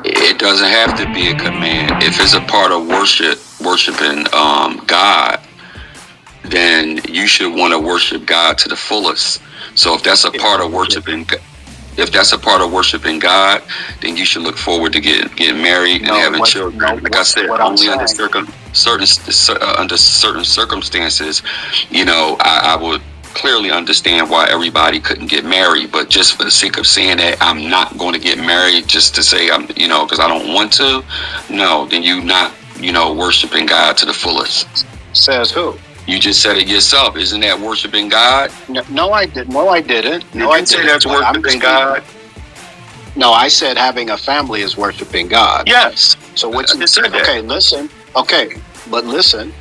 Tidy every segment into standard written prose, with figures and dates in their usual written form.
It doesn't have to be a command. If it's a part of worshiping God, then you should want to worship God to the fullest. So if that's a part of worshiping, God, then you should look forward to getting married and having children. Like I said, only under certain circumstances, I would clearly understand why everybody couldn't get married, but just for the sake of saying that I'm not going to get married just to say I'm, because I don't want to, no, then you not, worshiping God to the fullest. Says who? You just said it yourself. Isn't that worshiping God? No, I didn't. No, I didn't. No, I didn't say that's worshiping God. No, I said having a family is worshiping God. Yes. So what you said? Okay, listen. Okay, but listen.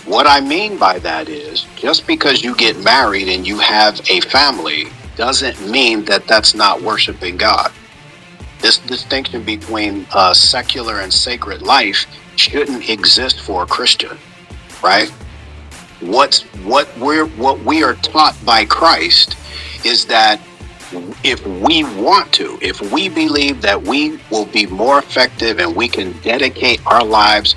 What I mean by that is, just because you get married and you have a family doesn't mean that that's not worshiping God. This distinction between secular and sacred life shouldn't exist for a Christian, right? What we are taught by Christ is that if we want to, if we believe that we will be more effective and we can dedicate our lives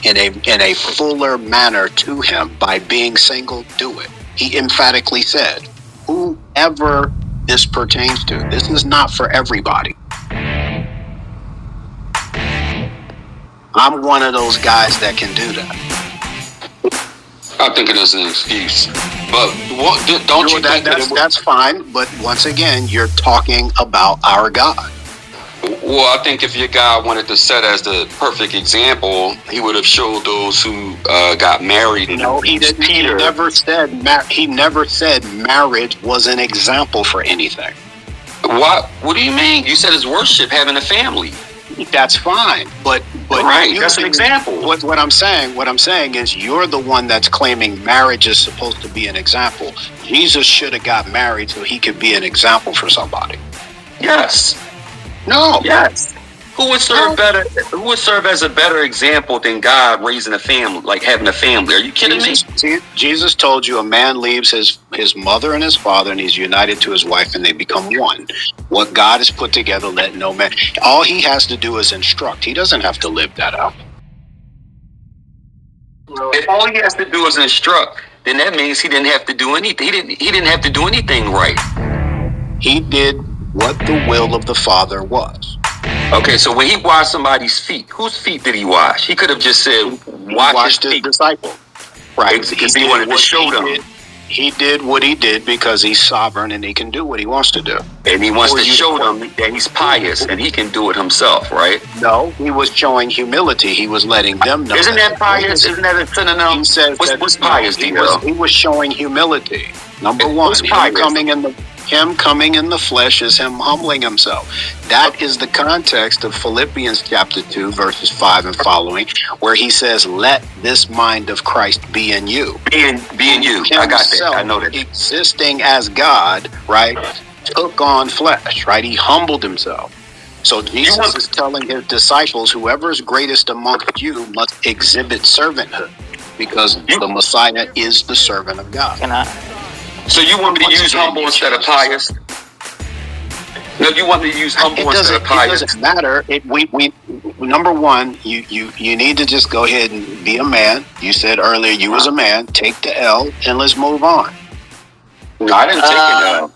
in a fuller manner to Him by being single, do it. He emphatically said, whoever this pertains to, this is not for everybody. I'm one of those guys that can do that. I think it is an excuse, but don't you think that's fine? But once again, you're talking about our God. Well, I think if your God wanted to set as the perfect example, He would have showed those who got married. No, He didn't. He never said marriage was an example for anything. What do you mean? You said it's worship, having a family. That's fine, but right, that's an example. What I'm saying is you're the one that's claiming marriage is supposed to be an example. Jesus should have got married so He could be an example for somebody. Yes. No. Yes. Who would serve better? Who would serve as a better example than God raising a family, like having a family? Are you kidding me? Jesus told you a man leaves his mother and his father and he's united to his wife and they become one. What God has put together, let no man. All He has to do is instruct. He doesn't have to live that out. If all He has to do is instruct, then that means He didn't have to do anything. He didn't have to do anything right. He did what the will of the Father was. Okay, so when He washed somebody's feet, whose feet did He wash? He could have just said, wash his disciple. Right. Because he wanted to show them. He did what He did because He's sovereign and He can do what He wants to do. And He wants to show them that He's pious and He can do it Himself, right? No, He was showing humility. He was letting them know. Isn't that pious? Isn't that a synonym? He says what's pious? He was showing humility. Number one, Him coming in the flesh is Him humbling Himself. That is the context of Philippians chapter 2, verses 5 and following, where He says, let this mind of Christ be in you. Be in you. I got that. I know that. Existing as God, right, took on flesh, right? He humbled Himself. So Jesus is telling His disciples, whoever is greatest amongst you must exhibit servanthood, because the Messiah is the servant of God. So you want me to use humble instead of pious? No, you want me to use humble instead of pious? It doesn't matter. We number one, you need to just go ahead and be a man. You said earlier you was a man. Take the L and let's move on. No, I didn't take an L.